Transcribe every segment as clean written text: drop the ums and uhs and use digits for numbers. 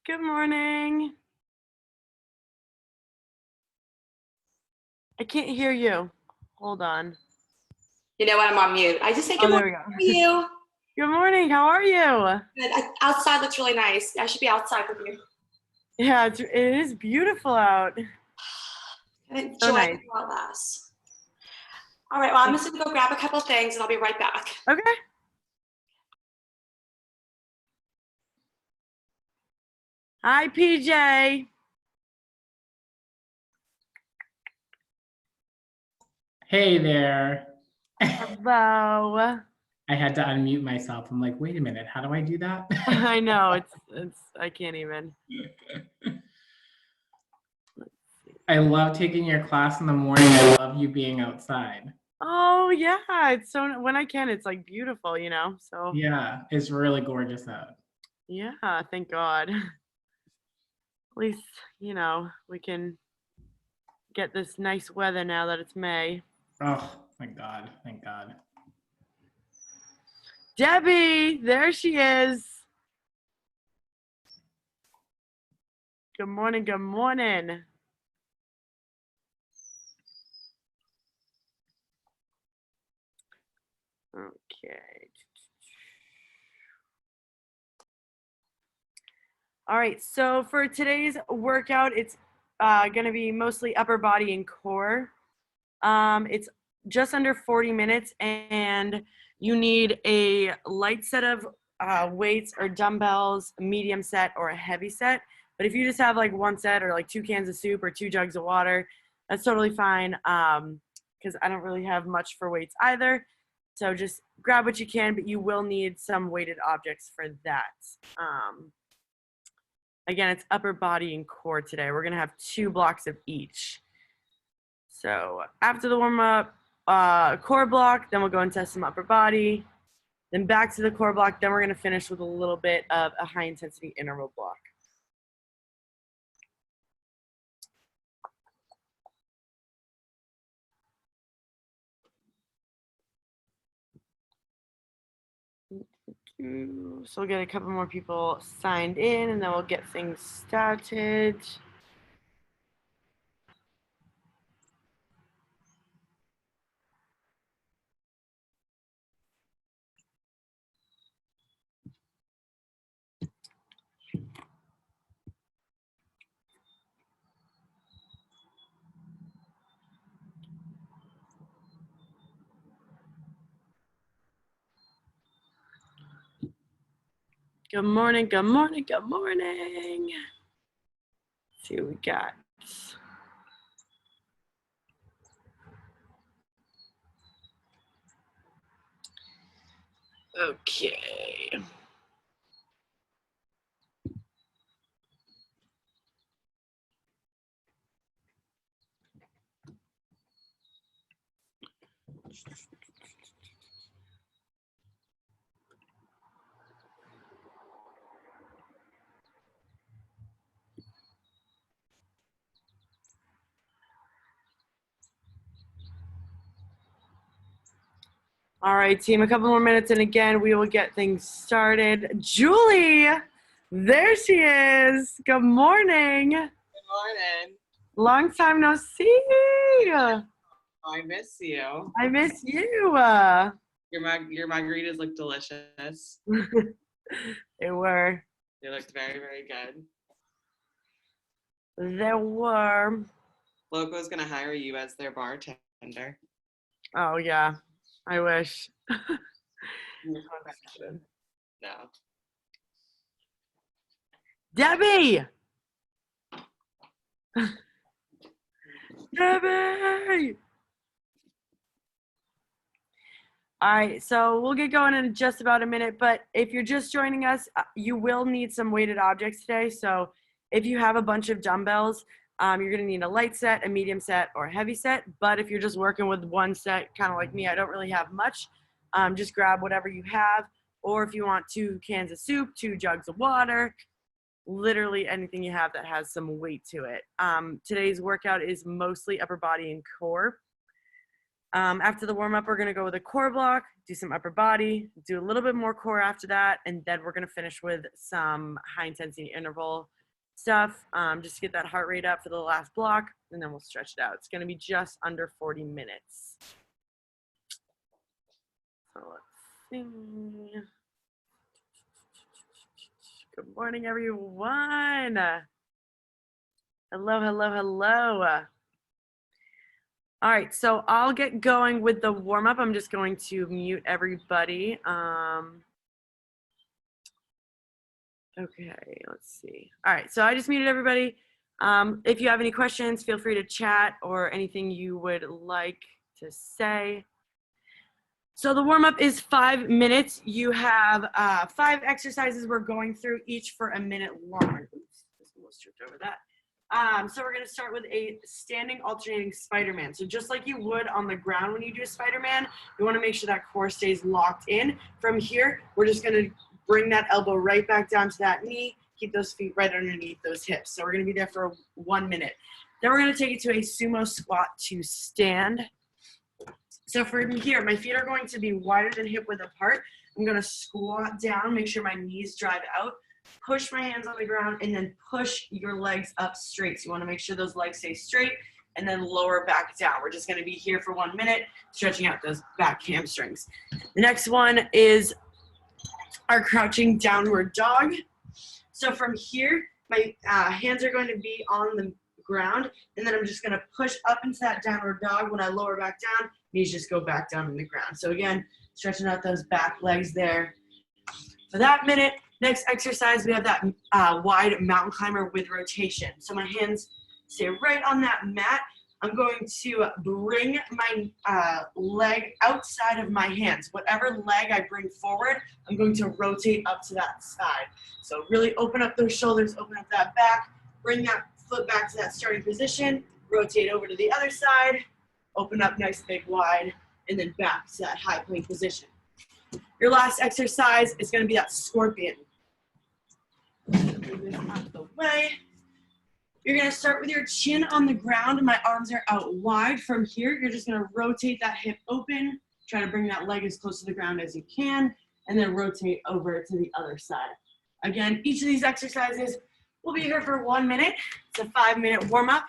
Good morning. I can't hear you. Hold on. You know what? I'm on mute. I just say good Oh, there morning. we go. How are you? Good morning. How are you? Good. Outside looks really nice. I should be outside with you. Yeah, it is beautiful out. And enjoy So nice. while it lasts. All right. Well, I'm just gonna go grab a couple of things, and I'll be right back. Okay. Hi, PJ. Hey there. Hello. I had to unmute myself. I'm like, wait a minute, how do I do that? I know I can't even. I love taking your class in the morning. I love you being outside. Oh yeah, it's so when I can, it's like beautiful, you know. So Yeah, it's really gorgeous out. yeah, thank God. At least, you know, we can get this nice weather now that it's May. Oh, thank God, thank God. Debbie, there she is. Good morning, good morning. Okay. All right, so for today's workout, it's going to be mostly upper body and core. It's just under 40 minutes, and you need a light set of weights or dumbbells, a medium set, or a heavy set. But if you just have like one set or like 2 cans of soup or 2 jugs of water, that's totally fine because I don't really have much for weights either. So just grab what you can, but you will need some weighted objects for that. Again, it's upper body and core today. We're going to have 2 blocks of each. So after the warm-up, core block, then we'll go into some upper body, then back to the core block, then we're going to finish with a little bit of a high-intensity interval block. So we'll get a couple more people signed in, and then we'll get things started. Good morning, good morning, good morning. Let's see what we got. Okay. All right, team, a couple more minutes, and again, we will get things started. Julie, there she is. Good morning. Good morning. Long time no see. I miss you. I miss you. Your margaritas look delicious. They were. They looked very, very good. They were. Loco's gonna hire you as their bartender. Oh, yeah. I wish. No. Debbie! Debbie! All right, so we'll get going in just about a minute, but if you're just joining us, you will need some weighted objects today. So if you have a bunch of dumbbells, you're gonna need a light set, a medium set, or a heavy set. But if you're just working with one set, kind of like me, I don't really have much, just grab whatever you have. Or if you want 2 cans of soup, 2 jugs of water, literally anything you have that has some weight to it. Today's workout is mostly upper body and core. After the warm up, we're gonna go with a core block, do some upper body, do a little bit more core after that, and then we're gonna finish with some high intensity interval stuff, just to get that heart rate up for the last block, and then we'll stretch it out. It's gonna be just under 40 minutes. So let's see. Good morning, everyone. Hello, hello, hello. All right, so I'll get going with the warm up. I'm just going to mute everybody. Okay, let's see. All right, so I just muted everybody. If you have any questions, feel free to chat or anything you would like to say. So the warm up is 5 minutes. You have 5 exercises we're going through, each for a minute long. Oops, just almost tripped over that. So we're going to start with a standing alternating Spider-Man. So just like you would on the ground when you do a Spider-Man, you want to make sure that core stays locked in. From here, we're just going to bring that elbow right back down to that knee. Keep those feet right underneath those hips. So we're going to be there for 1 minute. Then we're going to take it to a sumo squat to stand. So from here, my feet are going to be wider than hip width apart. I'm going to squat down, make sure my knees drive out. Push my hands on the ground and then push your legs up straight. So you want to make sure those legs stay straight and then lower back down. We're just going to be here for 1 minute, stretching out those back hamstrings. The next one is our crouching downward dog. So from here, my hands are going to be on the ground, and then I'm just going to push up into that downward dog. When I lower back down, knees just go back down in the ground. So again, stretching out those back legs there. For that minute, next exercise, we have that wide mountain climber with rotation. So my hands stay right on that mat. I'm going to bring my leg outside of my hands. Whatever leg I bring forward, I'm going to rotate up to that side. So really open up those shoulders, open up that back, bring that foot back to that starting position, rotate over to the other side, open up nice, big, wide, and then back to that high plank position. Your last exercise is going to be that scorpion. Move this out of the way. You're going to start with your chin on the ground. My arms are out wide. From here, you're just going to rotate that hip open. Try to bring that leg as close to the ground as you can, and then rotate over to the other side. Again, each of these exercises will be here for 1 minute. It's a 5-minute warm-up.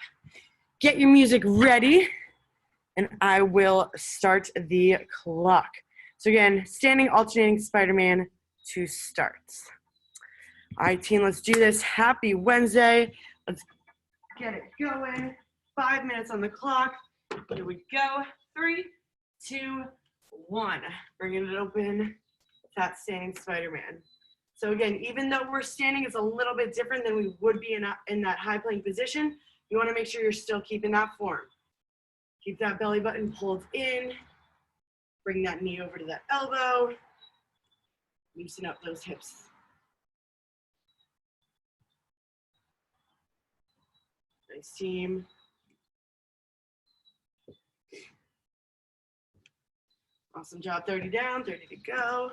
Get your music ready, and I will start the clock. So again, standing alternating Spider-Man to start. All right, team, let's do this. Happy Wednesday. Let's get it going. 5 minutes on the clock. Here we go. 3, 2, 1. Bringing it open. That standing Spider-Man. So again, even though we're standing, it's a little bit different than we would be in that high plank position. You want to make sure you're still keeping that form. Keep that belly button pulled in. Bring that knee over to that elbow. Loosen up those hips. Nice, team. Awesome job. 30 down, 30 to go.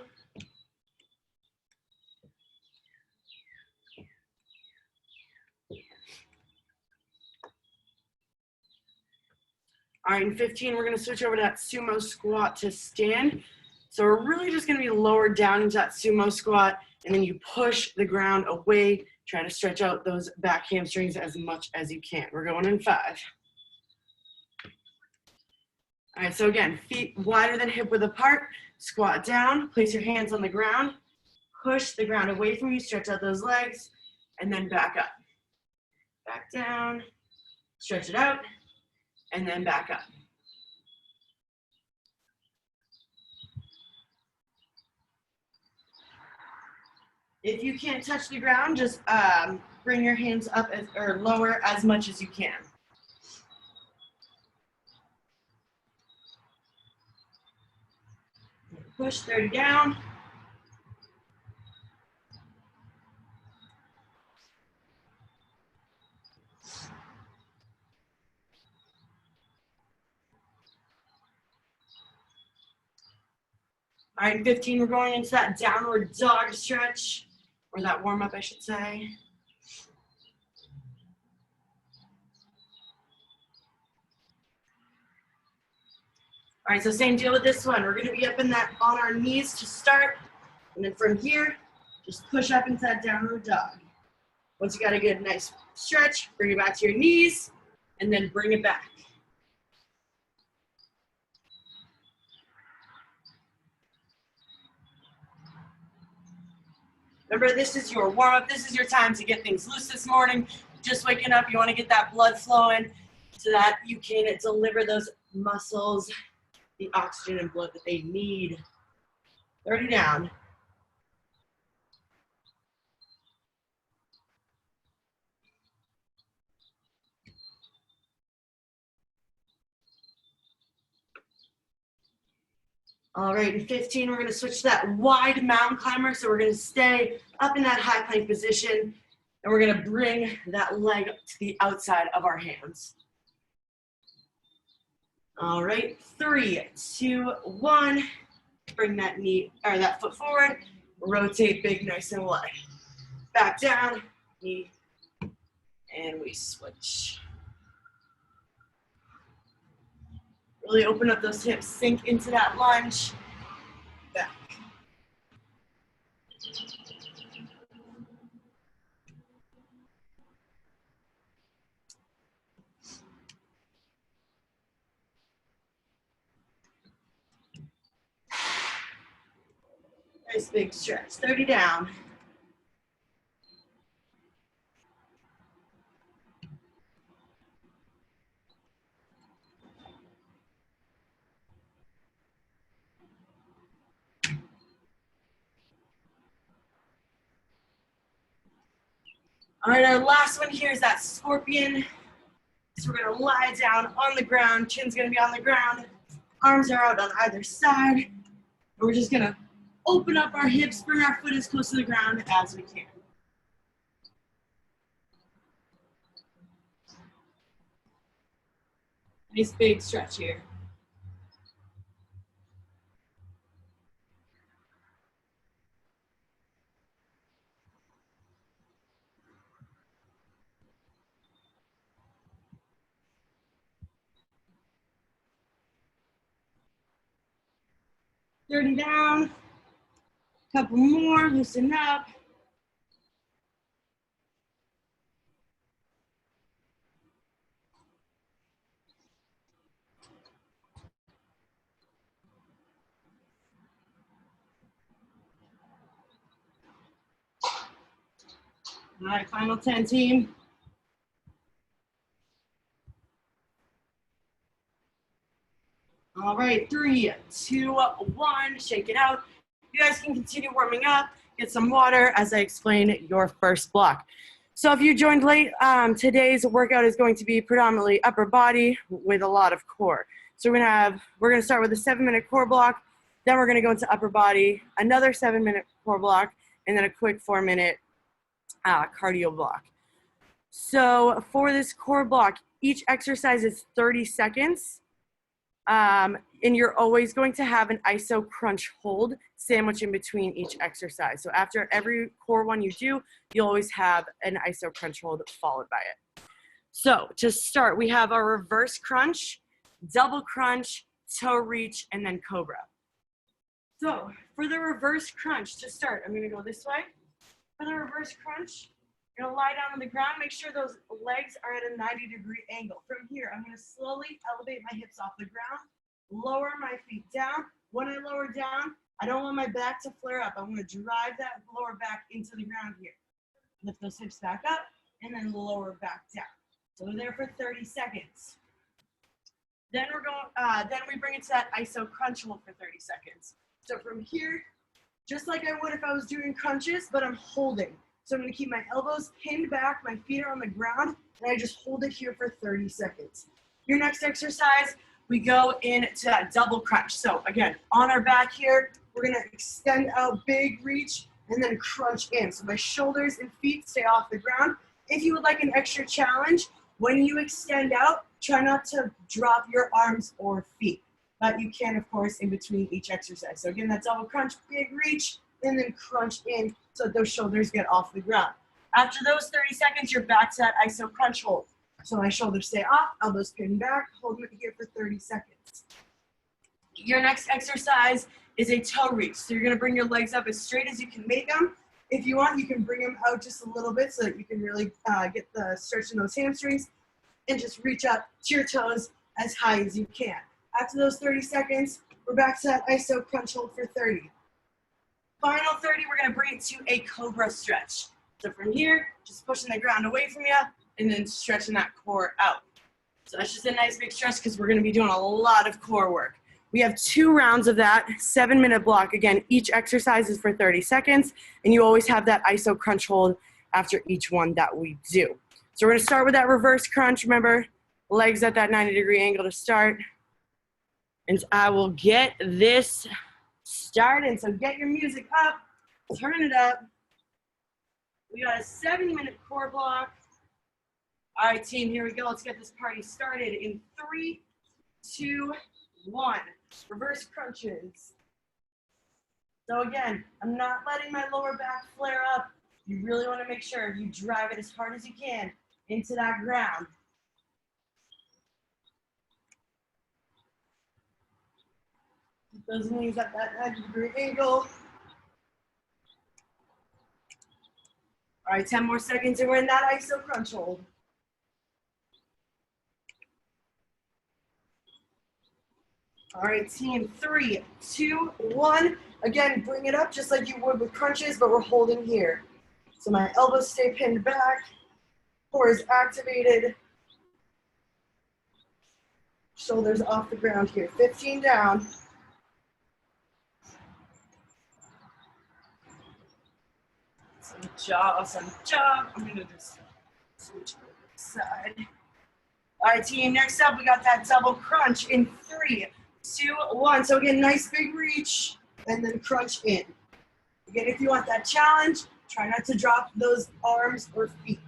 All right, in 15, we're going to switch over to that sumo squat to stand. So we're really just going to be lowered down into that sumo squat, and then you push the ground away. Try to stretch out those back hamstrings as much as you can. We're going in 5. All right, so again, feet wider than hip width apart. Squat down, place your hands on the ground. Push the ground away from you, stretch out those legs, and then back up. Back down, stretch it out, and then back up. If you can't touch the ground, just bring your hands up or lower as much as you can. Push 30 down. All right, 15, we're going into that downward dog stretch, or that warm up, I should say. All right, so same deal with this one. We're gonna be up in that on our knees to start, and then from here, just push up into that downward dog. Once you got a good, nice stretch, bring it back to your knees, and then bring it back. Remember, this is your warm-up. This is your time to get things loose this morning. Just waking up, you want to get that blood flowing so that you can deliver those muscles the oxygen and blood that they need. 30 down. All right, in 15, we're gonna switch to that wide mountain climber. So we're gonna stay up in that high plank position, and we're gonna bring that leg to the outside of our hands. All right, 3, 2, 1. Bring that knee or that foot forward. Rotate big, nice and wide. Back down, knee, and we switch. Really open up those hips, sink into that lunge. Back. Nice big stretch. 30 down. All right, our last one here is that scorpion. So we're gonna lie down on the ground, chin's gonna be on the ground, arms are out on either side. And we're just gonna open up our hips, bring our foot as close to the ground as we can. Nice big stretch here. Dirty down. Couple more, loosen up. All right, final 10, team. All right, 3, 2, 1, shake it out. You guys can continue warming up, get some water as I explain your first block. So if you joined late, today's workout is going to be predominantly upper body with a lot of core. So we're gonna start with a 7-minute core block, then we're gonna go into upper body, another 7-minute core block, and then a quick 4-minute cardio block. So for this core block, each exercise is 30 seconds. And you're always going to have an iso crunch hold sandwich in between each exercise. So after every core one you do, you'll always have an iso crunch hold followed by it. So to start, we have our reverse crunch, double crunch, toe reach, and then cobra. So for the reverse crunch, to start, I'm gonna go this way. For the reverse crunch, you're gonna lie down on the ground, make sure those legs are at a 90-degree angle. From here, I'm gonna slowly elevate my hips off the ground, lower my feet down. When I lower down, I don't want my back to flare up. I'm gonna drive that lower back into the ground here. Lift those hips back up, and then lower back down. So we're there for 30 seconds. Then we bring it to that iso crunch hold for 30 seconds. So from here, just like I would if I was doing crunches, but I'm holding. So I'm gonna keep my elbows pinned back, my feet are on the ground, and I just hold it here for 30 seconds. Your next exercise, we go into that double crunch. So again, on our back here, we're gonna extend out, big reach, and then crunch in. So my shoulders and feet stay off the ground. If you would like an extra challenge, when you extend out, try not to drop your arms or feet. But you can, of course, in between each exercise. So again, that double crunch, big reach, and then crunch in so that those shoulders get off the ground. After those 30 seconds, you're back to that iso crunch hold. So my shoulders stay off, elbows pinned back, holding it here for 30 seconds. Your next exercise is a toe reach. So you're gonna bring your legs up as straight as you can make them. If you want, you can bring them out just a little bit so that you can really get the stretch in those hamstrings, and just reach up to your toes as high as you can. After those 30 seconds, we're back to that iso crunch hold for 30. Final 30, we're gonna bring it to a cobra stretch. So from here, just pushing the ground away from you and then stretching that core out. So that's just a nice big stretch because we're gonna be doing a lot of core work. We have 2 rounds of that 7-minute block. Again, each exercise is for 30 seconds, and you always have that iso crunch hold after each one that we do. So we're gonna start with that reverse crunch. Remember, legs at that 90-degree angle to start. And I will get this started. So get your music up, turn it up. We got a 70-minute core block. All right, team, here we go. Let's get this party started in 3, 2, 1. Reverse crunches. So again, I'm not letting my lower back flare up. You really want to make sure you drive it as hard as you can into that ground. Keep those knees at that 90-degree angle. All right, 10 more seconds and we're in that iso crunch hold. All right, team, 3, 2, 1. Again, bring it up just like you would with crunches, but we're holding here. So my elbows stay pinned back, core is activated, shoulders off the ground here. 15 down. Awesome job, awesome job. I'm gonna just switch to the side. All right, team, next up, we got that double crunch in 3, 2, 1. So again, nice big reach and then crunch in. Again, if you want that challenge, try not to drop those arms or feet.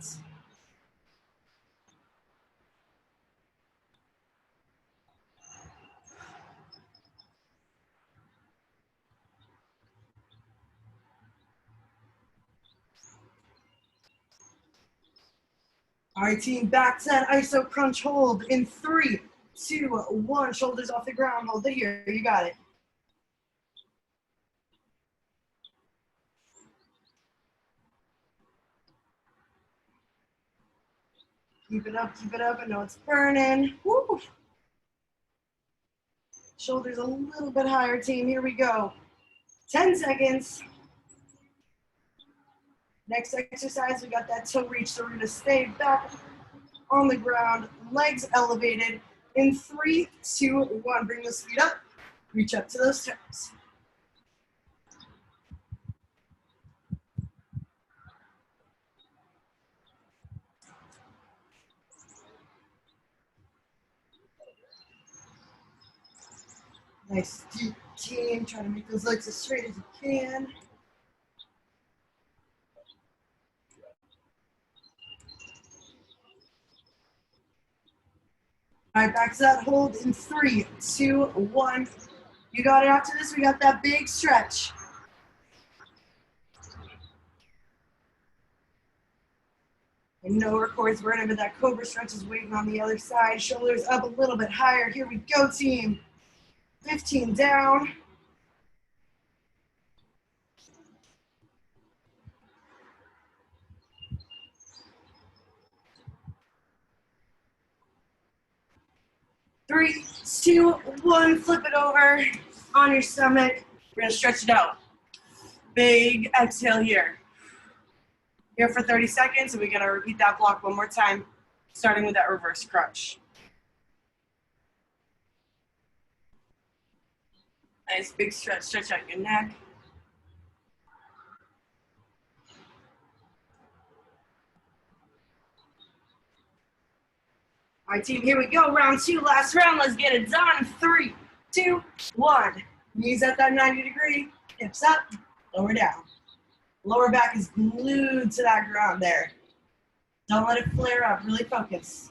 All right, team, back to that iso crunch hold in 3, 2, 1. Shoulders off the ground, hold it here, you got it. Keep it up, I know it's burning. Woo. Shoulders a little bit higher, team, here we go. 10 seconds. Next exercise, we got that toe reach, so we're gonna stay back on the ground, legs elevated. In 3, 2, 1, bring those feet up, reach up to those toes. Nice deep, team, try to make those legs as straight as you can. All right, back to that hold in 3, 2, 1. You got it. After this, we got that big stretch. And no records burning, but that cobra stretch is waiting on the other side. Shoulders up a little bit higher. Here we go, team. 15 down. Three, 2, 1, flip it over on your stomach. We're gonna stretch it out. Big exhale here. Here for 30 seconds, and we're gonna repeat that block one more time, starting with that reverse crunch. Nice big stretch out your neck. All right, team, here we go. Round 2, last round. Let's get it done. 3, 2, 1. Knees at that 90-degree. Hips up, lower down. Lower back is glued to that ground there. Don't let it flare up. Really focus.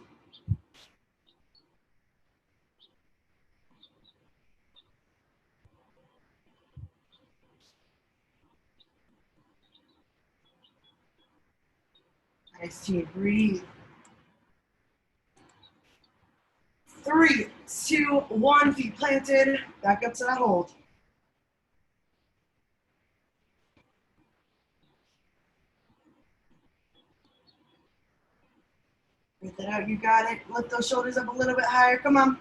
Nice, team. Breathe. 3, 3, 2, 1, feet planted. Back up to that hold. Breathe it out, you got it. Lift those shoulders up a little bit higher, come on.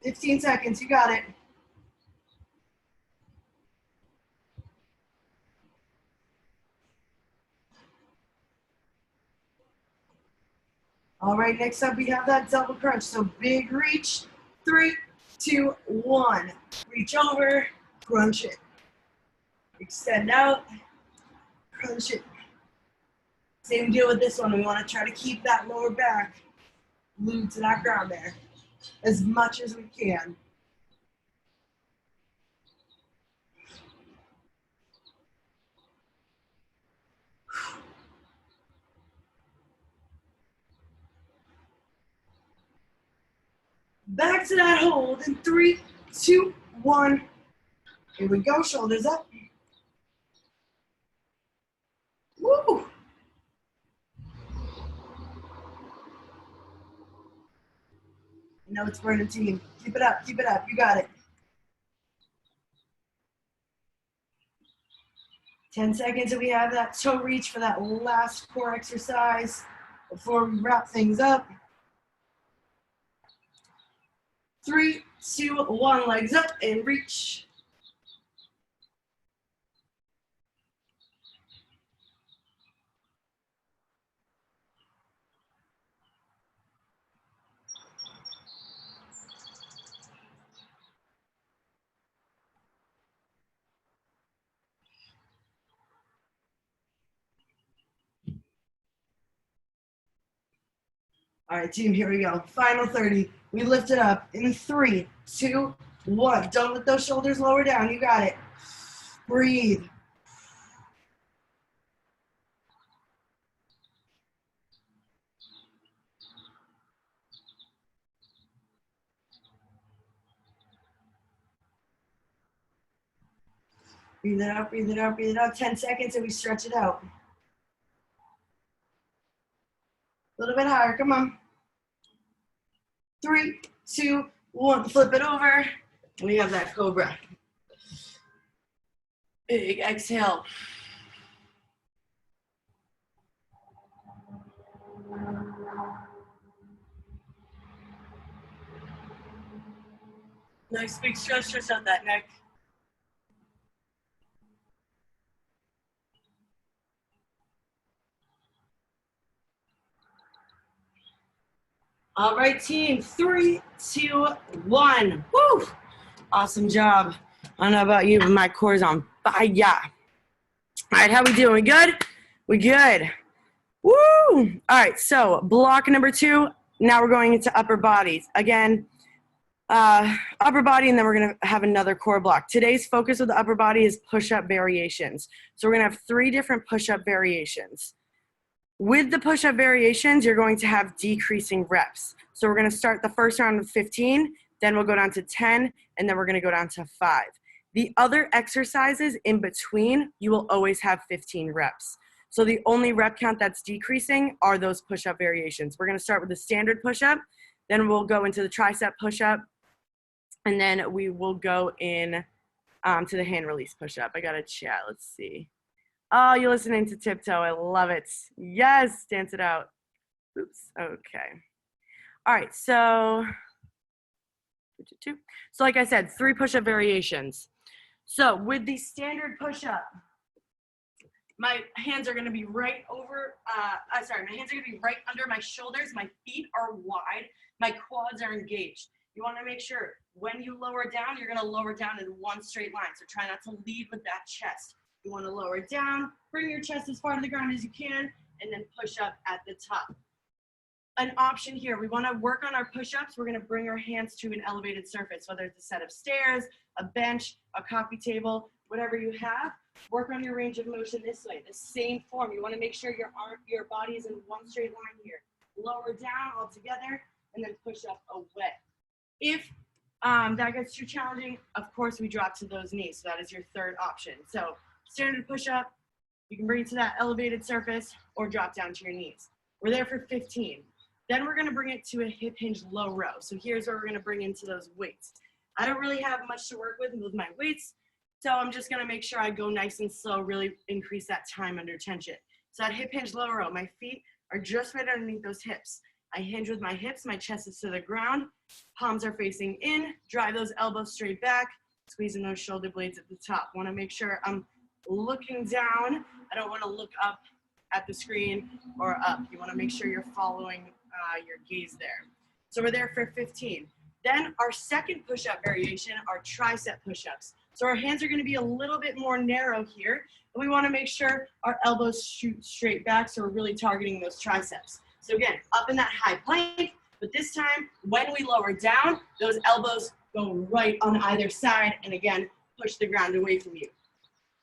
15 seconds, you got it. All right, next up we have that double crunch. So big reach, 3, 2, 1. Reach over, crunch it. Extend out, crunch it. Same deal with this one. We want to try to keep that lower back glued to that ground there as much as we can. Back to that hold in 3, 2, 1. Here we go, shoulders up. Woo! Now it's burning, team. Keep it up, you got it. 10 seconds and we have that toe reach for that last core exercise before we wrap things up. 3, 2, 1, legs up and reach. All right, team, here we go. Final 30. We lift it up in 3, 2, 1. Don't let those shoulders lower down. You got it. Breathe. Breathe it out, breathe it out, breathe it out. 10 seconds and we stretch it out. A little bit higher, come on. 3, 2, 1, flip it over. We have that cobra. Big exhale. Nice big stretch out that neck. All right, team, 3, 2, 1. Woo! Awesome job. I don't know about you, but my core's on fire. All right, how we doing? We good? We good. Woo! All right, so block number 2. Now we're going into upper bodies. Again, upper body, and then we're going to have another core block. Today's focus with the upper body is push-up variations. So we're going to have 3 different push-up variations. With the push-up variations, you're going to have decreasing reps. So we're going to start the first round with 15, then we'll go down to 10, and then we're going to go down to 5. The other exercises in between, you will always have 15 reps. So the only rep count that's decreasing are those push-up variations. We're going to start with the standard push-up, then we'll go into the tricep push-up, and then we will go in to the hand release push-up. I got a chat. Let's see. Oh, you're listening to Tiptoe. I love it. Yes, dance it out. Oops. Okay. All right. So like I said, 3 push-up variations. So with the standard push-up, my hands are going to be right over, my hands are going to be right under my shoulders. My feet are wide. My quads are engaged. You want to make sure when you lower down, you're going to lower down in one straight line. So try not to lead with that chest. You want to lower it down, bring your chest as far to the ground as you can, and then push up at the top. An option here, we want to work on our push-ups. We're going to bring our hands to an elevated surface, whether it's a set of stairs, a bench, a coffee table, whatever you have. Work on your range of motion this way, the same form. You want to make sure your body is in one straight line here. Lower down all together, and then push up away. If that gets too challenging, of course, we drop to those knees. So that is your third option. So standard push-up, you can bring it to that elevated surface or drop down to your knees. We're there for 15. Then we're gonna bring it to a hip hinge low row. So here's where we're gonna bring into those weights. I don't really have much to work with my weights, so I'm just gonna make sure I go nice and slow, really increase that time under tension. So that hip hinge low row, my feet are just right underneath those hips. I hinge with my hips, my chest is to the ground, palms are facing in, drive those elbows straight back, squeezing those shoulder blades at the top. Wanna make sure I'm looking down. I don't wanna look up at the screen or up. You wanna make sure you're following your gaze there. So we're there for 15. Then our second push-up variation are tricep push-ups. So our hands are gonna be a little bit more narrow here, and we wanna make sure our elbows shoot straight back, so we're really targeting those triceps. So again, up in that high plank, but this time, when we lower down, those elbows go right on either side, and again, push the ground away from you.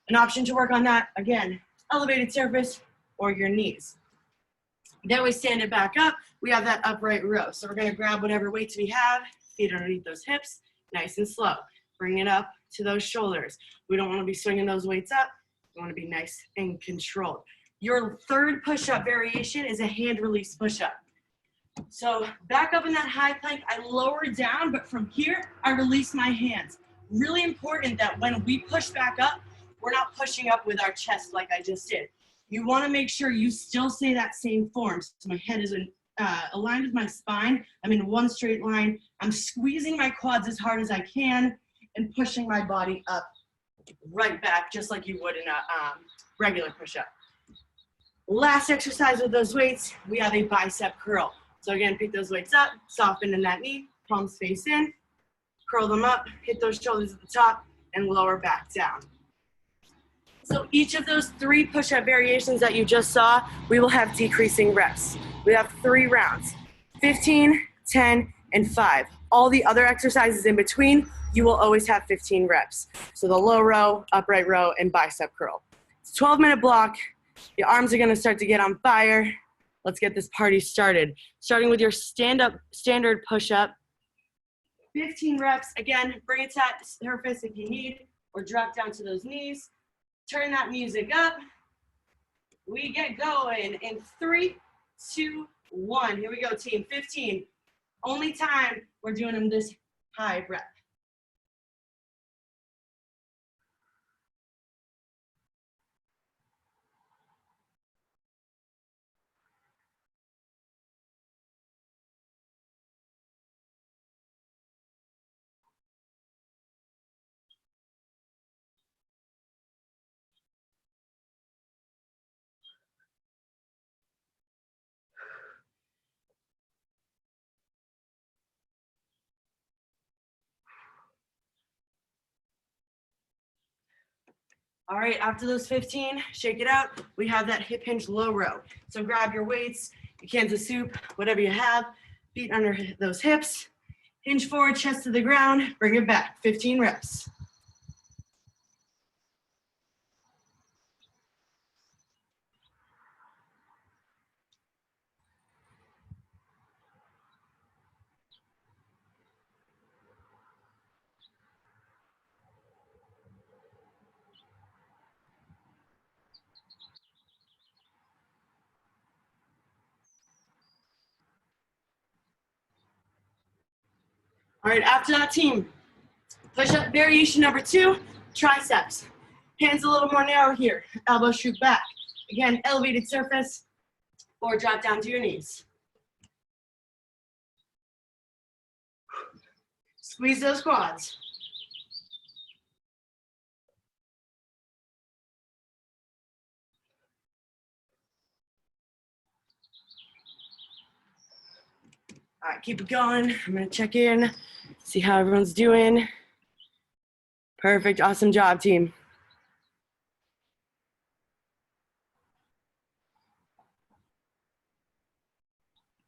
An option to work on that, again, elevated surface or your knees. Then we stand it back up, we have that upright row. So we're gonna grab whatever weights we have, feet underneath those hips, nice and slow. Bring it up to those shoulders. We don't wanna be swinging those weights up. We wanna be nice and controlled. Your third push-up variation is a hand release push-up. So back up in that high plank, I lower down, but from here, I release my hands. Really important that when we push back up, we're not pushing up with our chest like I just did. You wanna make sure you still stay that same form. So my head is aligned with my spine. I'm in one straight line. I'm squeezing my quads as hard as I can and pushing my body up right back, just like you would in a regular push-up. Last exercise with those weights, we have a bicep curl. So again, pick those weights up, soften in that knee, palms face in, curl them up, hit those shoulders at the top, and lower back down. So each of those 3 push-up variations that you just saw, we will have decreasing reps. We have 3 rounds, 15, 10, and 5. All the other exercises in between, you will always have 15 reps. So the low row, upright row, and bicep curl. It's a 12-minute block. Your arms are gonna start to get on fire. Let's get this party started. Starting with your standard push-up. 15 reps, again, bring it to that surface if you need, or drop down to those knees. Turn that music up. We get going in 3, 2, 1. Here we go, team. 15. Only time we're doing them this high rep. All right, after those 15, shake it out. We have that hip hinge low row. So grab your weights, your cans of soup, whatever you have, feet under those hips, hinge forward, chest to the ground, bring it back, 15 reps. All right, after that, team, push-up variation number 2, triceps. Hands a little more narrow here, elbows shoot back. Again, elevated surface, or drop down to your knees. Squeeze those quads. All right, keep it going. I'm gonna check in, see how everyone's doing. Perfect, awesome job, team.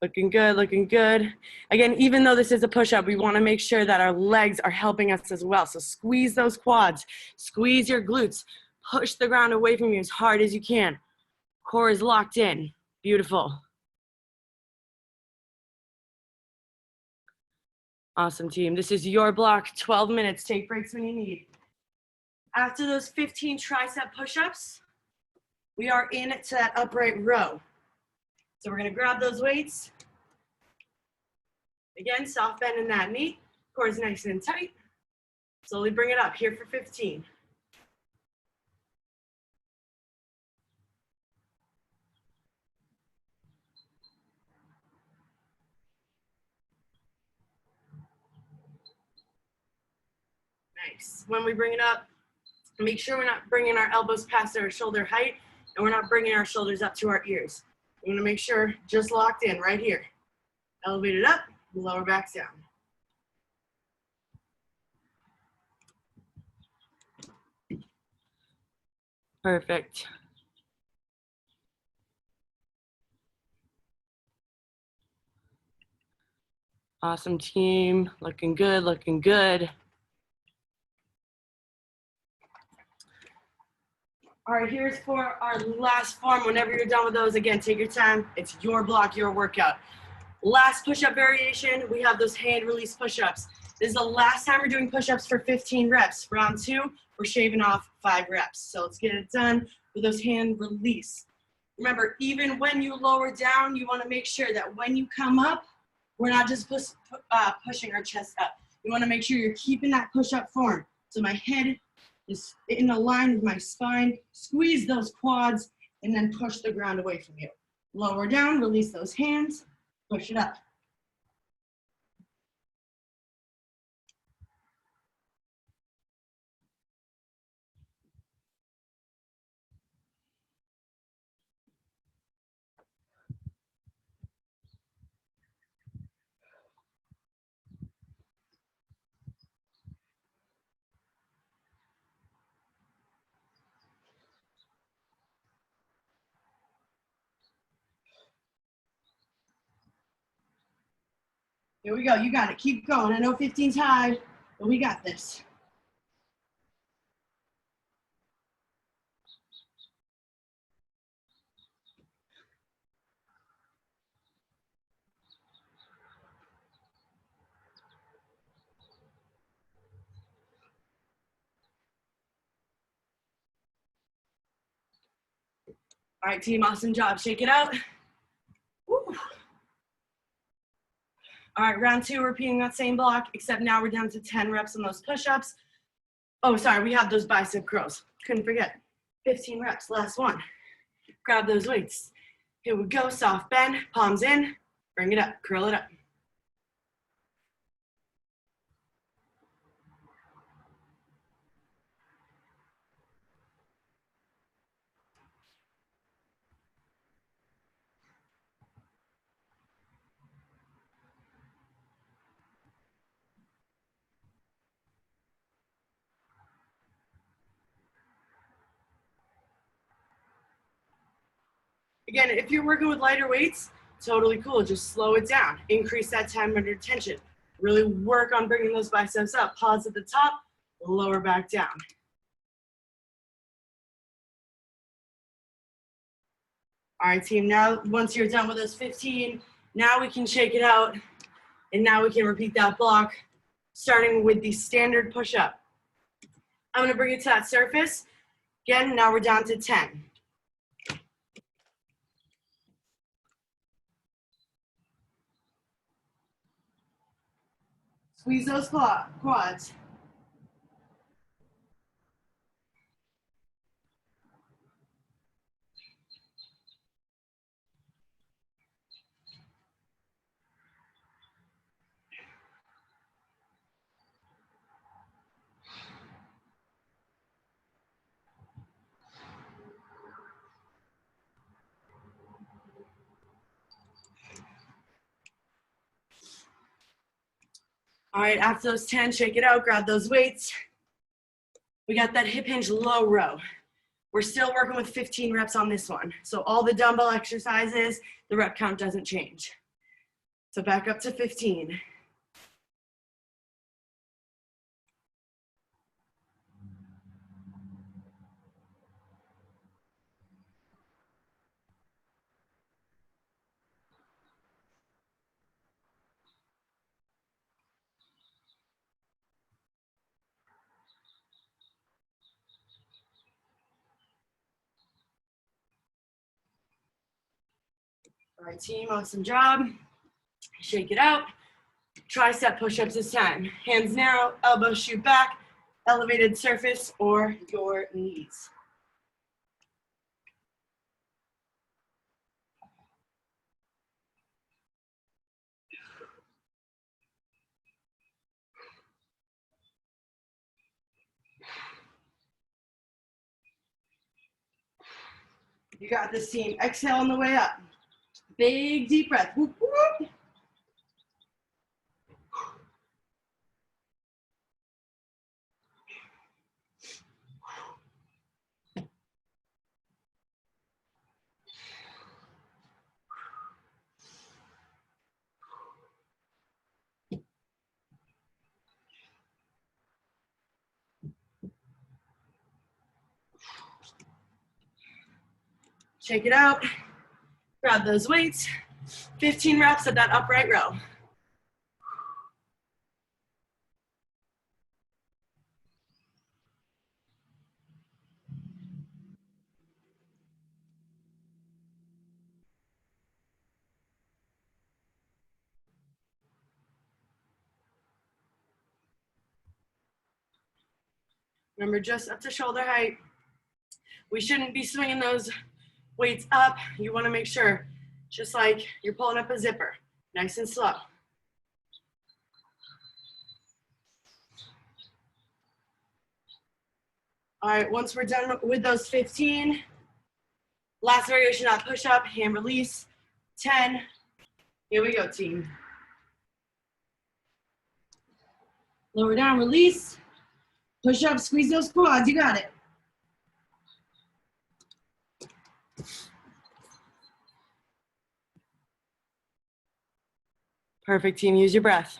Looking good, looking good. Again, even though this is a push-up, we wanna make sure that our legs are helping us as well. So squeeze those quads, squeeze your glutes, push the ground away from you as hard as you can. Core is locked in, beautiful. Awesome, team. This is your block, 12 minutes. Take breaks when you need. After those 15 tricep push-ups, we are in to that upright row. So we're gonna grab those weights, Again, soft bend in that knee. Core is nice and tight. Slowly bring it up here for 15. Nice. When we bring it up, make sure we're not bringing our elbows past our shoulder height and we're not bringing our shoulders up to our ears. We want to make sure just locked in right here. Elevate it up, lower back down. Perfect. Awesome team, looking good, looking good. All right, here's for our last form. Whenever you're done with those, again, take your time. It's your block, your workout. Last push-up variation, we have those hand release push-ups. This is the last time we're doing push-ups for 15 reps. Round 2, we're shaving off 5 reps. So let's get it done with those hand release. Remember, even when you lower down, you wanna make sure that when you come up, we're not just pushing our chest up. You wanna make sure you're keeping that push-up form. So my head is in a line with my spine. Squeeze those quads and then push the ground away from you. Lower down, release those hands, push it up. Here we go, you got it, keep going. I know 15's high, but we got this. All right, team, awesome job. Shake it out. Woo. All right, round 2, repeating that same block, except now we're down to 10 reps on those push-ups. Oh, sorry, we have those bicep curls. Couldn't forget. 15 reps, last one. Grab those weights. Here we go, soft bend, palms in, bring it up, curl it up. Again, if you're working with lighter weights, totally cool. Just slow it down. Increase that time under tension. Really work on bringing those biceps up. Pause at the top, lower back down. All right, team, now once you're done with those 15, now we can shake it out, and now we can repeat that block, starting with the standard push-up. I'm gonna bring it to that surface. Again, now we're down to 10. Squeeze those quads. All right, after those 10, shake it out, grab those weights. We got that hip hinge low row. We're still working with 15 reps on this one. So all the dumbbell exercises, the rep count doesn't change. So back up to 15. All right, team, awesome job. Shake it out. Tricep push-ups this time. Hands narrow, elbows shoot back, elevated surface or your knees. You got this, team. Exhale on the way up. Big deep breath. Whoop, whoop. Shake it out. Grab those weights. 15 reps at that upright row. Remember, just up to shoulder height. We shouldn't be swinging those weights up. You want to make sure, just like you're pulling up a zipper, nice and slow. All right, once we're done with those 15, last variation of push-up, hand release, 10. Here we go, team. Lower down, release. Push up, squeeze those quads, you got it. Perfect, team, use your breath.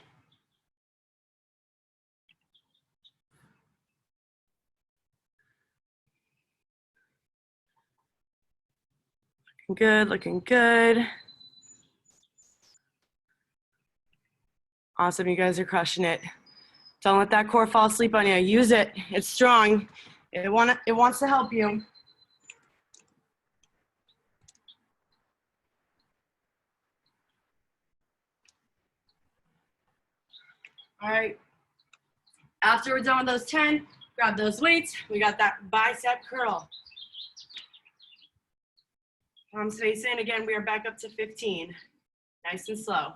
Looking good, looking good. Awesome, you guys are crushing it. Don't let that core fall asleep on you. Use it, it's strong. It wants to help you. All right, after we're done with those 10, grab those weights. We got that bicep curl. Palms face in. Again, we are back up to 15. Nice and slow.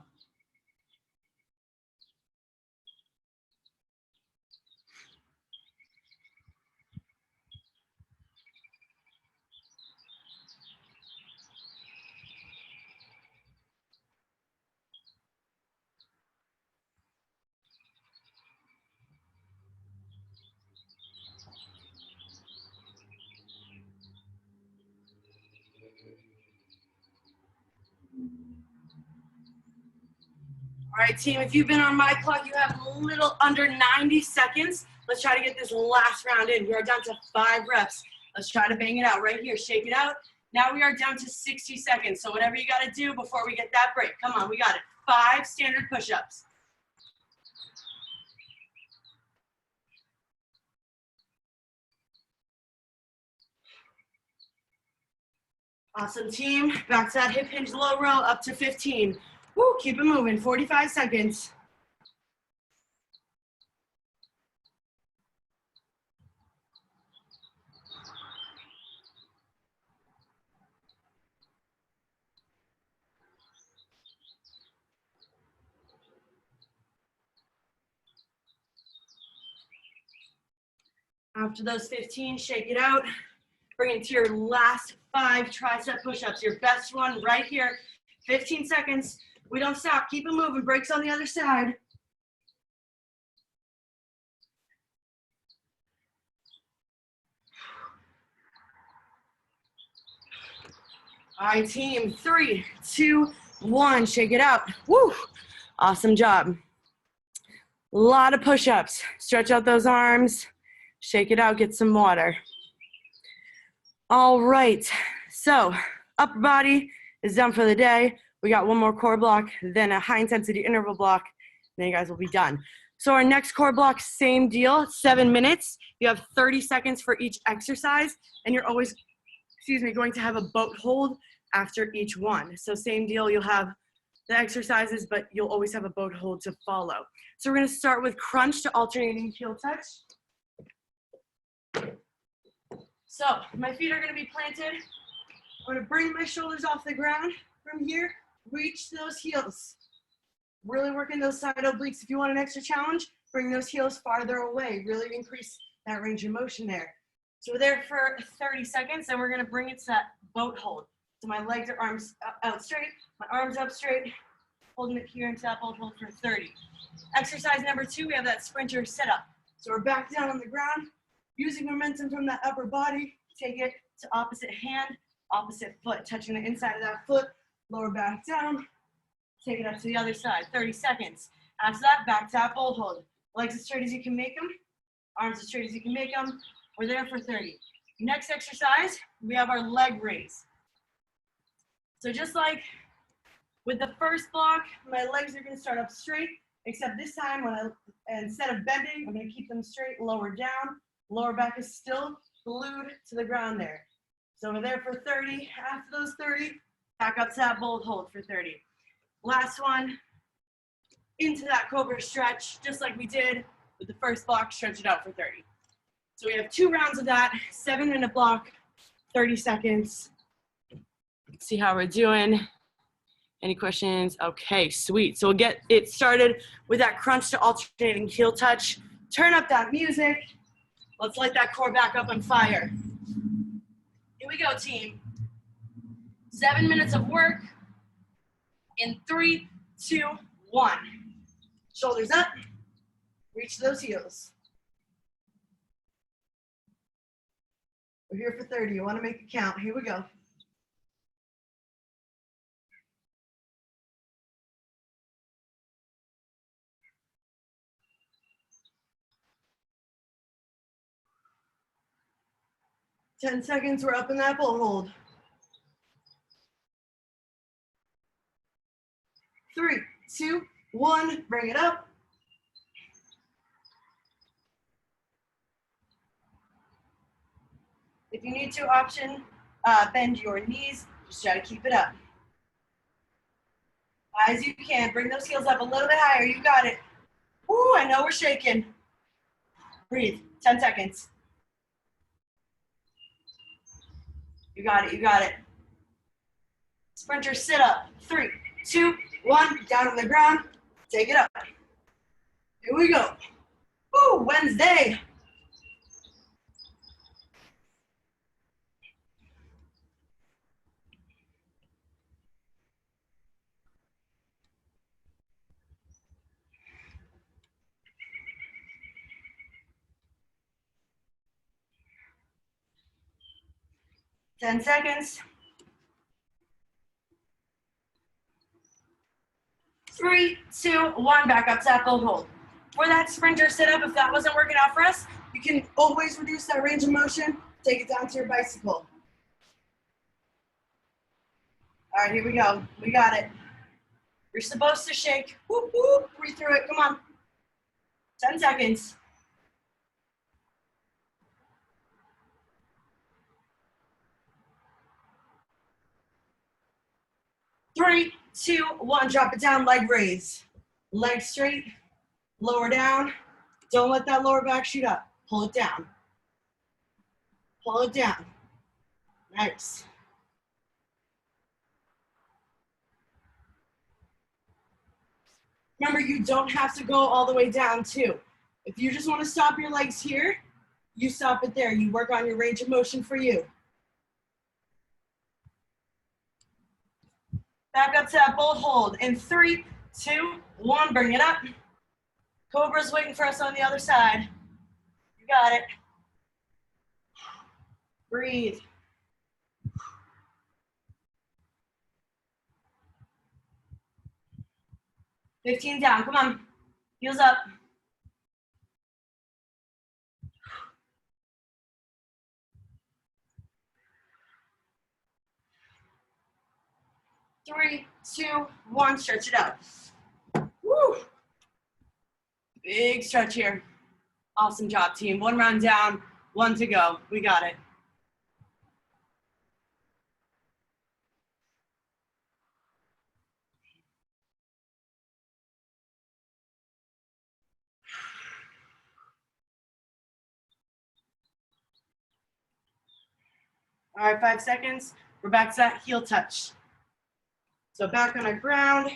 All right, team, if you've been on my clock, you have a little under 90 seconds. Let's try to get this last round in. We are down to 5 reps. Let's try to bang it out right here. Shake it out. Now we are down to 60 seconds. So whatever you got to do before we get that break. Come on, we got it. 5 standard push-ups. Awesome, team. Back to that hip hinge low row, up to 15. Woo, keep it moving, 45 seconds. After those 15, shake it out. Bring it to your last 5 tricep push-ups, your best one right here. 15 seconds. We don't stop. Keep it moving. Breaks on the other side. All right, team. 3, 2, 1. Shake it out. Woo! Awesome job. A lot of push-ups. Stretch out those arms. Shake it out. Get some water. All right. So upper body is done for the day. We got one more core block, then a high intensity interval block, and then you guys will be done. So our next core block, same deal, 7 minutes. You have 30 seconds for each exercise, and you're always, going to have a boat hold after each one. So same deal, you'll have the exercises, but you'll always have a boat hold to follow. So we're gonna start with crunch to alternating heel touch. So my feet are gonna be planted. I'm gonna bring my shoulders off the ground. From here, reach those heels. Really working those side obliques. If you want an extra challenge, bring those heels farther away. Really increase that range of motion there. So we're there for 30 seconds, and we're gonna bring it to that boat hold. So my legs are arms out straight, my arms up straight, holding it here into that boat hold for 30. Exercise number 2, we have that sprinter sit up. So we're back down on the ground, using momentum from that upper body, take it to opposite hand, opposite foot, touching the inside of that foot, lower back down, take it up to the other side, 30 seconds. After that, back to that boat hold. Legs as straight as you can make them, arms as straight as you can make them. We're there for 30. Next exercise, we have our leg raise. So just like with the first block, my legs are gonna start up straight, except this time instead of bending, I'm gonna keep them straight, lower down. Lower back is still glued to the ground there. So we're there for 30. After those 30, back up to that boat hold for 30. Last one, into that cobra stretch, just like we did with the first block, stretch it out for 30. So we have 2 rounds of that, 7-minute block, 30 seconds. Let's see how we're doing. Any questions? Okay, sweet. So we'll get it started with that crunch to alternating heel touch. Turn up that music. Let's light that core back up on fire. Here we go, team. 7 minutes of work in 3, 2, 1. Shoulders up, reach those heels. We're here for 30. You want to make it count. Here we go. Ten seconds, we're up in that boat hold. 3, 2, 1, bring it up. If you need to option, bend your knees, just try to keep it up. High as you can, bring those heels up a little bit higher, you got it. Woo, I know we're shaking. Breathe, 10 seconds. You got it, you got it. Sprinter sit up, 3, 2, 1, down on the ground, take it up. Here we go. Woo, Wednesday. Ten seconds. 3, 2, 1, back up to that boat hold. For that sprinter sit up, if that wasn't working out for us, you can always reduce that range of motion, take it down to your bicycle. All right, here we go. We got it. You're supposed to shake. Whoop, whoop. Breathe through it. Come on. 10 seconds. 3, 2, 1, drop it down, leg raise. Leg straight, lower down. Don't let that lower back shoot up. Pull it down. Pull it down. Nice. Remember, you don't have to go all the way down too. If you just want to stop your legs here, you stop it there. You work on your range of motion for you. Back up to that boat hold in 3, 2, 1, bring it up. Cobra's waiting for us on the other side. You got it. Breathe. $15 down, come on. Heels up. Three, 2, 1, stretch it out. Woo! Big stretch here. Awesome job, team. 1 round down, 1 to go. We got it. All right, 5 seconds. We're back to that heel touch. So back on our ground,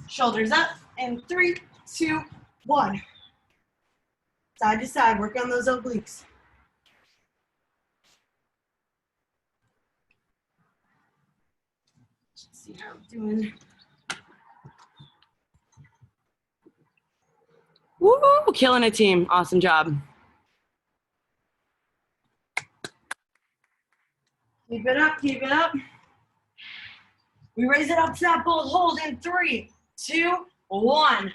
shoulders up, and 3, 2, 1. Side to side, work on those obliques. Let's see how I'm doing. Woo! Killing it, team. Awesome job. Keep it up, keep it up. We raise it up to that bold hold in 3, 2, 1.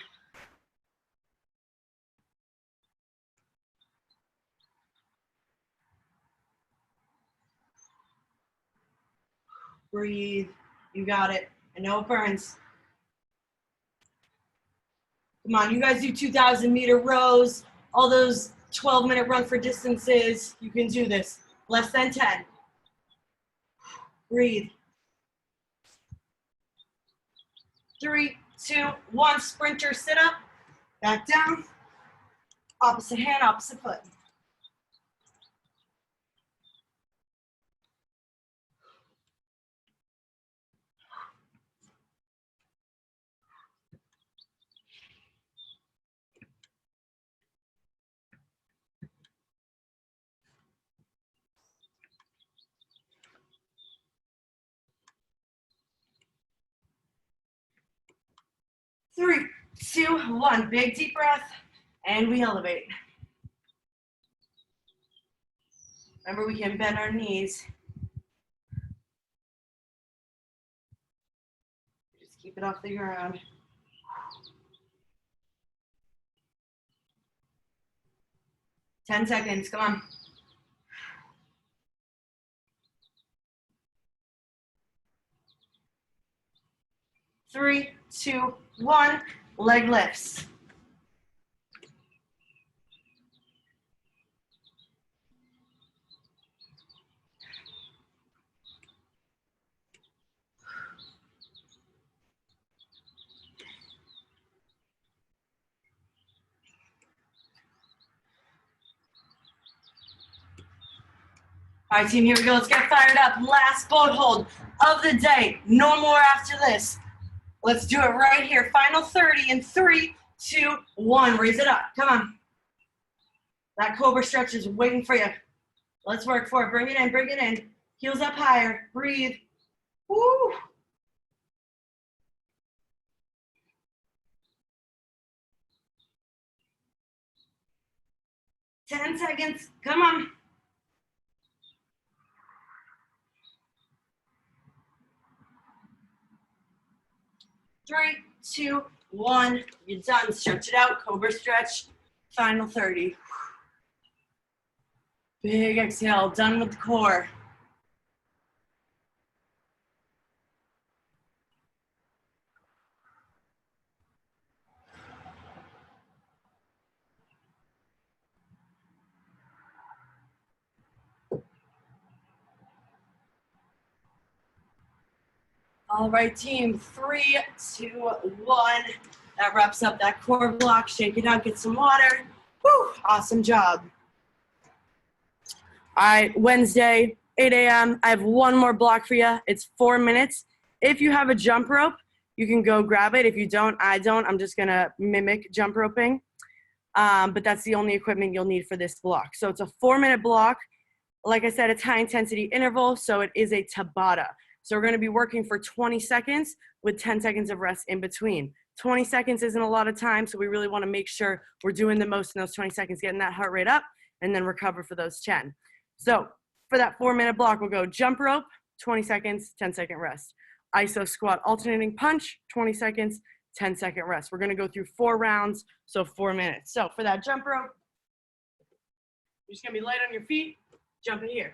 Breathe. You got it. I know it burns. Come on, you guys do 2,000-meter rows, all those 12-minute run for distances. You can do this. Less than 10. Breathe. 3, 2, 1. Sprinter sit up. Back down. Opposite hand, opposite foot. Three, 2, 1. Big deep breath, and we elevate. Remember, we can bend our knees. Just keep it off the ground. Ten seconds, come on. Three, 2, 1. Leg lifts. All right, team, here we go. Let's get fired up. Last boat hold of the day. No more after this. Let's do it right here. Final 30 in 3, 2, 1. Raise it up. Come on. That cobra stretch is waiting for you. Let's work for it. Bring it in, bring it in. Heels up higher. Breathe. Woo. Ten seconds. Come on. 3, 2, 1. You're done. Stretch it out. Cobra stretch. Final 30. Big exhale. Done with the core. All right, team. 3, 2, 1. That wraps up that core block. Shake it out. Get some water. Whew, awesome job. All right, Wednesday, 8 a.m. I have one more block for you. It's 4 minutes. If you have a jump rope, you can go grab it. If you don't, I don't. I'm just going to mimic jump roping. But that's the only equipment you'll need for this block. So it's a 4-minute block. Like I said, it's high intensity interval, so it is a Tabata. So we're going to be working for 20 seconds with 10 seconds of rest in between. 20 seconds isn't a lot of time, so we really want to make sure we're doing the most in those 20 seconds, getting that heart rate up, and then recover for those 10. So for that 4-minute block, we'll go jump rope, 20 seconds, 10-second rest. Iso squat alternating punch, 20 seconds, 10-second rest. We're going to go through 4 rounds, so 4 minutes. So for that jump rope, you're just going to be light on your feet, jump in here.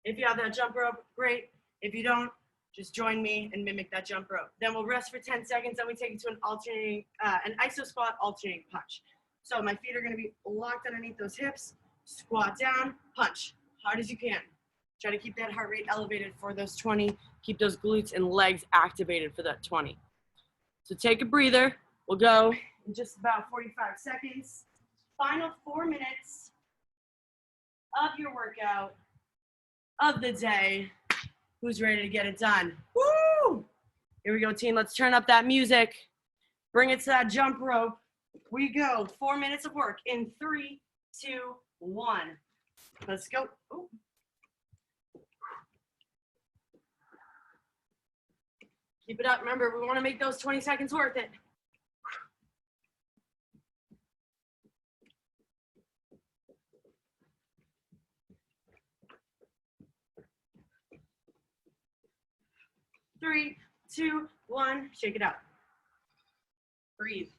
If you have that jump rope, great. If you don't, just join me and mimic that jump rope. Then we'll rest for 10 seconds, then we take it to an alternating, an iso squat alternating punch. So my feet are going to be locked underneath those hips, squat down, punch, hard as you can. Try to keep that heart rate elevated for those 20. Keep those glutes and legs activated for that 20. So take a breather. We'll go in just about 45 seconds. Final 4 minutes of your workout of the day. Who's ready to get it done? Woo! Here we go, team. Let's turn up that music. Bring it to that jump rope. We go. 4 minutes of work in 3, 2, 1. Let's go. Ooh. Keep it up. Remember, we want to make those 20 seconds worth it. Three, two, one. Shake it out. Breathe.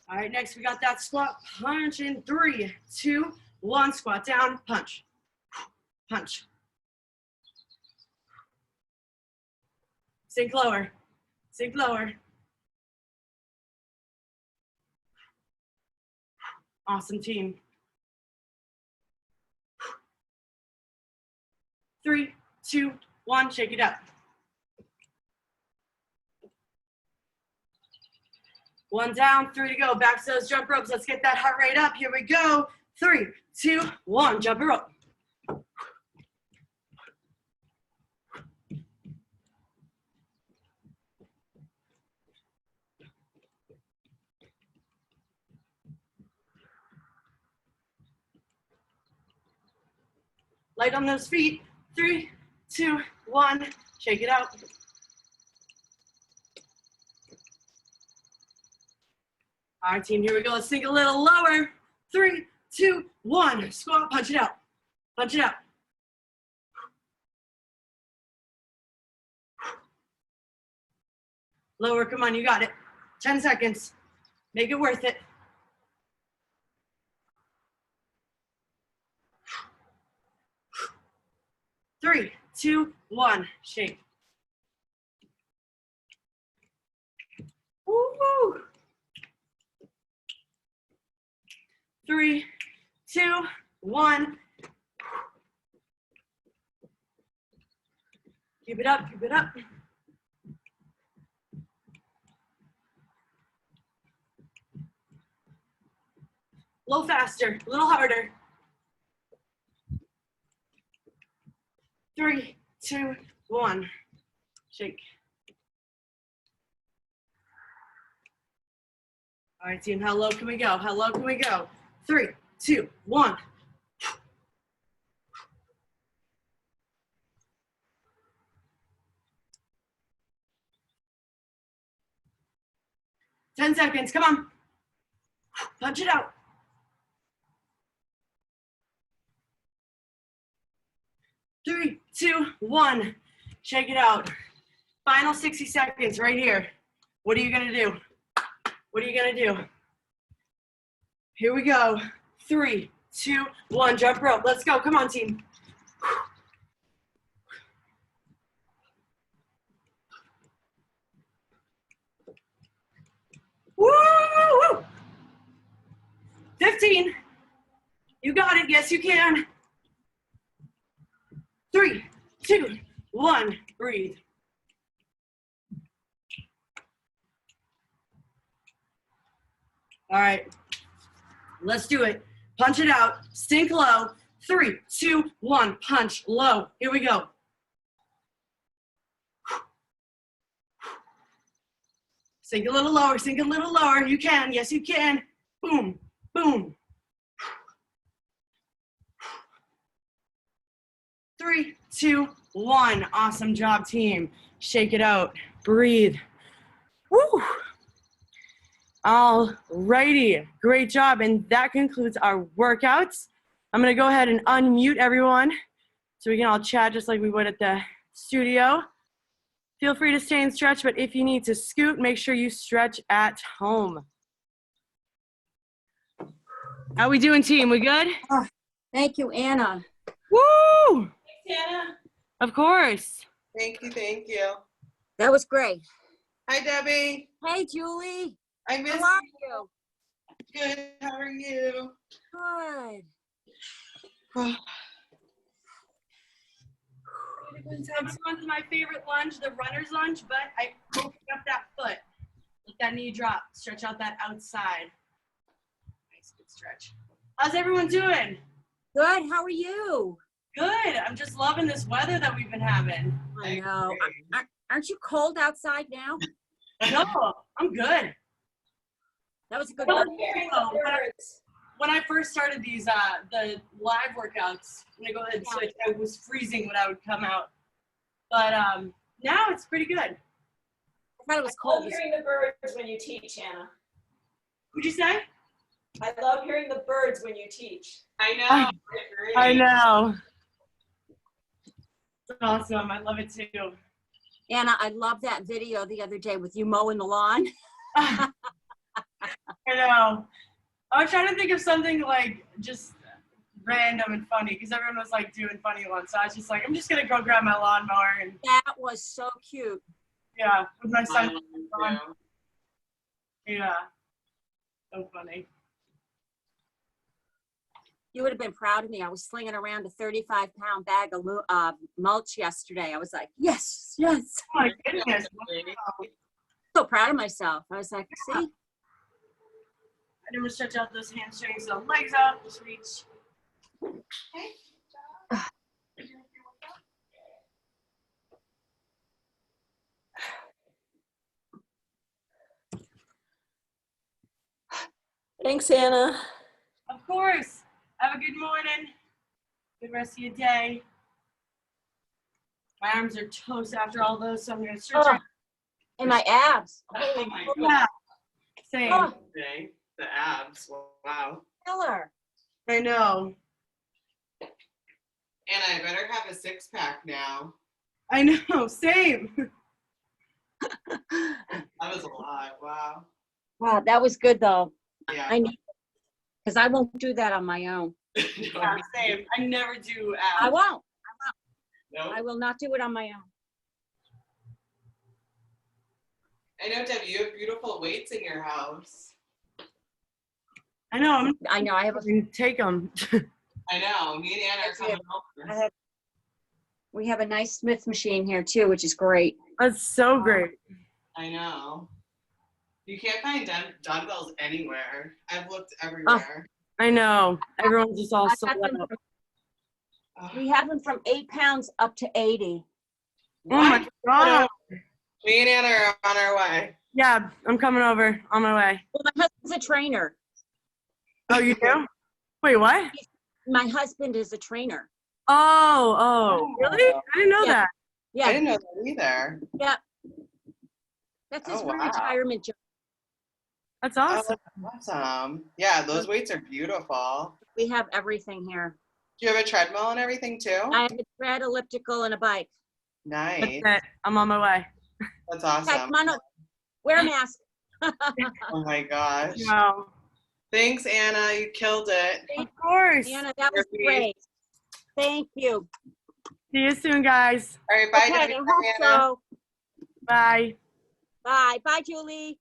All right, next we got that squat punch in 3, 2, 1. Squat down, punch, punch. Sink lower, sink lower. Awesome, team. 3, 2, 1, shake it up. 1 down, 3 to go. Back to those jump ropes. Let's get that heart rate up. Here we go. 3, 2, 1, jump a rope. Light on those feet. 3, 2, 1, shake it out. All right, team, here we go. Let's sink a little lower. 3, 2, 1, squat, punch it out. Punch it out. Lower, come on, you got it. 10 seconds. Make it worth it. Three, 2, 1, shake. Woo! 3, 2, 1. Keep it up, keep it up. A little faster, a little harder. 3, 2, 1, shake. All right, team, how low can we go? How low can we go? 3, 2, 1. Ten seconds, come on. Punch it out. 3, 2, 1. Shake it out. Final 60 seconds right here. What are you gonna do? What are you gonna do? Here we go. 3, 2, 1. Jump rope. Let's go. Come on, team. Woo! 15. You got it. Yes, you can. 3, 2, 1. Breathe. All right. Let's do it. Punch it out. Sink low. 3, 2, 1. Punch low. Here we go. Sink a little lower. Sink a little lower. You can. Yes, you can. Boom. Boom. 3, 2, 1. Awesome job, team. Shake it out. Breathe. Woo. All righty. Great job. And that concludes our workouts. I'm going to go ahead and unmute everyone so we can all chat just like we would at the studio. Feel free to stay and stretch, but if you need to scoot, make sure you stretch at home. How we doing, team? We good? Oh, thank you, Anna. Woo! Thanks, Anna. Of course. Thank you, thank you. That was great. Hi, Debbie. Hey, Julie. I missed How are you? you. Good. How are you? Good. This one's my favorite lunge, the runner's lunge, but I open up that foot. Let that knee drop. Stretch out that outside. Nice, good stretch. How's everyone doing? Good. How are you? Good. I'm just loving this weather that we've been having. I know. Aren't you cold outside now? No, I'm good. That was a good Well, one. When I first started these, the live workouts, when I go ahead and switch, I was freezing when I would come out. But now it's pretty good. I thought it was I love cold. hearing the birds when you teach, Anna. What'd you say? I love hearing the birds when you teach. I know. I agree. I know. It's awesome. I love it too. Anna, I love that video the other day with you mowing the lawn. I know. I was trying to think of something like just random and funny because everyone was like doing funny ones. So I was just like, I'm just gonna go grab my lawnmower and That was so cute. yeah, with my I son. love you. Yeah. So funny. You would have been proud of me. I was slinging around a 35-pound bag of mulch yesterday. I was like, yes, yes. Oh my goodness. So proud of myself. I was like, see? I never stretch out those hamstrings, so legs out, just reach. Thanks, Anna. Of course. Have a good morning. Good rest of your day. My arms are toast after all those, so I'm gonna stretch Oh, out. and my abs. Oh my God. Yeah. Same. Oh, Okay. The abs. Wow. killer. I know. And I better have a six-pack now. I know. Same. That was a lot. Wow. Wow, that was good though. Yeah. I need because I won't do that on my own. Yeah, same. I never do I abs. won't. Nope. I will not do it on my own. I know, Deb, you have beautiful weights in your house. I know. I know. I have a. Take them. I know. Me and Anna are coming I over. have, we have a nice Smith machine here too, which is great. That's so great. I know. You can't find dumbbells anywhere. I've looked everywhere. I know. Everyone's just all I sold got them out. We have them from 8 pounds up to 80. Oh my God. Me and Anna are on our way. Yeah, I'm coming over on my way. Well, my husband's a trainer. Oh, you do? Wait, what? My husband is a trainer. Oh, really? I didn't know Yeah. that. I Yeah, didn't know that either. that's his Oh, wow. retirement job. That's Oh, awesome. that's awesome. Yeah, those weights are beautiful. We have everything here. Do you have a treadmill and everything too? I have a tread, elliptical, and a bike. Nice. That's it. I'm on my way. That's Okay, awesome. come on up. Wear a mask. Oh my gosh. Wow. Thanks, Anna. You killed it. Of course. Anna, that was Perfect. great. Thank you. See you soon, guys. All right, bye, Okay, I Debbie. hope Anna. so. Bye. Bye. Bye, Julie.